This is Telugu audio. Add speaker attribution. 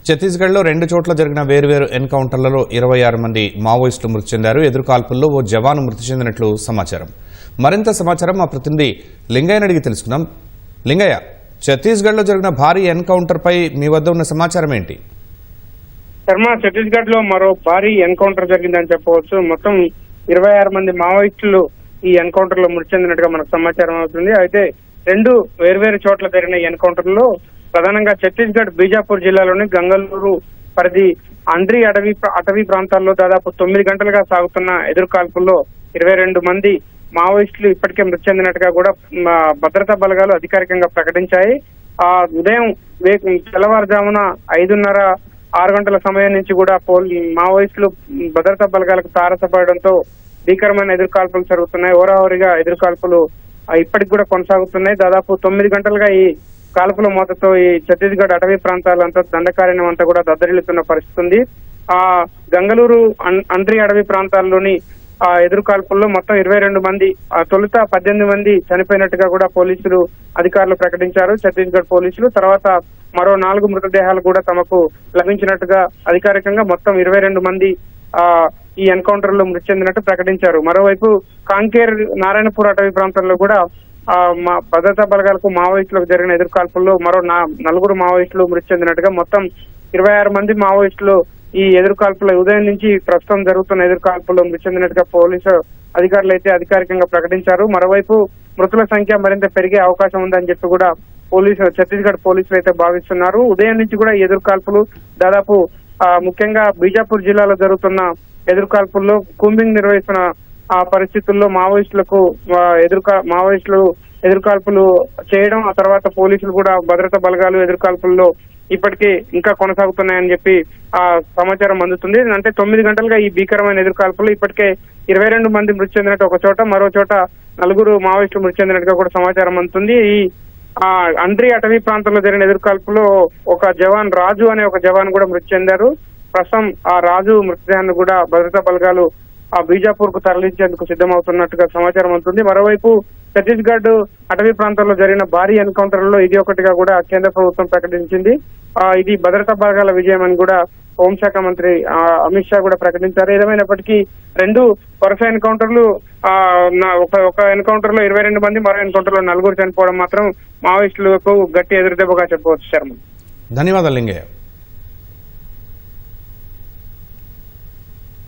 Speaker 1: ఛత్తీస్గఢ్లో 2 చోట్ల జరిగిన వేర్వేరు ఎన్కౌంటర్లలో 26 మంది మావోయిస్టులు మృతి చెందారు. ఎదురుకాల్పుల్లో ఓ జవాను మృతి చెందినట్లు సమాచారం. మరింత సమాచారం మా ప్రతినిధి లింగయ్యని అడిగి తెలుసుకుందాం. లింగయ్య, ఛత్తీస్గఢ్లో జరిగిన భారీ ఎన్కౌంటర్పై మీ వద్ద ఉన్న సమాచారం ఏంటి?
Speaker 2: శర్మ, ఛత్తీస్గఢ్ లో మరో భారీ ఎన్కౌంటర్ జరిగిందని చెప్పవచ్చు. మొత్తం 26 మంది మావోయిస్టులు ఈ ఎన్కౌంటర్ లో మృతి చెందినట్టుగా మనకు సమాచారం అవుతుంది. అయితే 2 వేర్వేరు చోట్ల జరిగిన ఎన్కౌంటర్ లో ప్రధానంగా ఛత్తీస్గఢ్ బీజాపూర్ జిల్లాలోని గంగలూరు పరిధి అండ్రి అటవీ ప్రాంతాల్లో దాదాపు 9 గంటలుగా సాగుతున్న ఎదురుకాల్పుల్లో 22 మంది మావోయిస్టులు ఇప్పటికే మృతి చెందినట్టుగా కూడా భద్రతా బలగాలు అధికారికంగా ప్రకటించాయి. ఉదయం తెల్లవారుజామున 5:30-6 గంటల సమయం నుంచి కూడా మావోయిస్టులు భద్రతా బలగాలకు తారసపడడంతో భీకరమైన ఎదురుకాల్పులు జరుగుతున్నాయి. ఓరావరిగా ఎదురుకాల్పులు ఇప్పటికి కూడా కొనసాగుతున్నాయి. దాదాపు 9 గంటలుగా ఈ కాల్పుల మోతతో ఈ ఛత్తీస్గఢ్ అటవీ ప్రాంతాలంతా దండకారణ్యం అంతా కూడా దద్దరిల్లుతున్న పరిస్థితి ఉంది. గంగలూరు అండ్రి అటవీ ప్రాంతాల్లోని ఎదురుకాల్పుల్లో మొత్తం 22 మంది, తొలుత 18 మంది చనిపోయినట్టుగా కూడా పోలీసులు అధికారులు ప్రకటించారు. ఛత్తీస్గఢ్ పోలీసులు తర్వాత మరో 4 మృతదేహాలు కూడా తమకు లభించినట్టుగా అధికారికంగా మొత్తం 22 మంది ఈ ఎన్కౌంటర్ లో మృతి చెందినట్టు ప్రకటించారు. మరోవైపు కాంకేర్ నారాయణపూర్ అటవీ ప్రాంతంలో కూడా భద్రతా బలగాలకు మావోయిస్టులకు జరిగిన ఎదురుకాల్పుల్లో మరో 4 మావోయిస్టులు మృతి చెందినట్టుగా మొత్తం 26 మంది మావోయిస్టులు ఈ ఎదురుకాల్పుల ఉదయం నుంచి ప్రస్తుతం జరుగుతున్న ఎదురుకాల్పుల్లో మృతి చెందినట్టుగా పోలీసు అధికారులు అయితే అధికారికంగా ప్రకటించారు. మరోవైపు మృతుల సంఖ్య మరింత పెరిగే అవకాశం ఉందని చెప్పి కూడా ఛత్తీస్గఢ్ పోలీసులు అయితే భావిస్తున్నారు. ఉదయం నుంచి కూడా ఈ ఎదురుకాల్పులు దాదాపు ముఖ్యంగా బీజాపూర్ జిల్లాలో జరుగుతున్న ఎదురుకాల్పుల్లో కూంబింగ్ నిర్వహిస్తున్న పరిస్థితుల్లో మావోయిస్టులు ఎదురుకాల్పులు చేయడం, ఆ తర్వాత పోలీసులు కూడా భద్రతా బలగాలు ఎదురుకాల్పుల్లో ఇప్పటికీ ఇంకా కొనసాగుతున్నాయని చెప్పి సమాచారం అందుతుంది. అంటే 9 గంటలుగా ఈ భీకరమైన ఎదురుకాల్పులు ఇప్పటికే 22 మంది మృతి చెందినట్టు ఒక చోట, మరో చోట 4 మావోయిస్టులు మృతి చెందినట్టుగా కూడా సమాచారం అందుతుంది. ఈ అండ్రి అటవీ ప్రాంతంలో జరిగిన ఎదురుకాల్పులో ఒక జవాన్ రాజు అనే ఒక జవాన్ కూడా మృతి చెందారు. ప్రస్తుతం ఆ రాజు మృతదేహాన్ని కూడా భద్రతా బలగాలు బీజాపూర్ కు తరలించేందుకు సిద్ధమవుతున్నట్టుగా సమాచారం అవుతుంది. మరోవైపు ఛత్తీస్గఢ్ అటవీ ప్రాంతంలో జరిగిన భారీ ఎన్కౌంటర్ లో ఇది ఒకటిగా కూడా కేంద్ర ప్రభుత్వం ప్రకటించింది. ఇది భద్రతా బలగాల విజయం అని కూడా హోంశాఖ మంత్రి అమిత్ షా కూడా ప్రకటించారు. ఏదేమైనప్పటికీ 2 వరుస ఎన్కౌంటర్లు, ఒక ఎన్కౌంటర్ లో 22 మంది, మరో ఎన్కౌంటర్ లో 4 చనిపోవడం మాత్రం మావోయిస్టులకు గట్టి ఎదురుదెబ్బగా చెప్పవచ్చు. శర్మ,
Speaker 1: ధన్యవాదాలు లింగయ్య.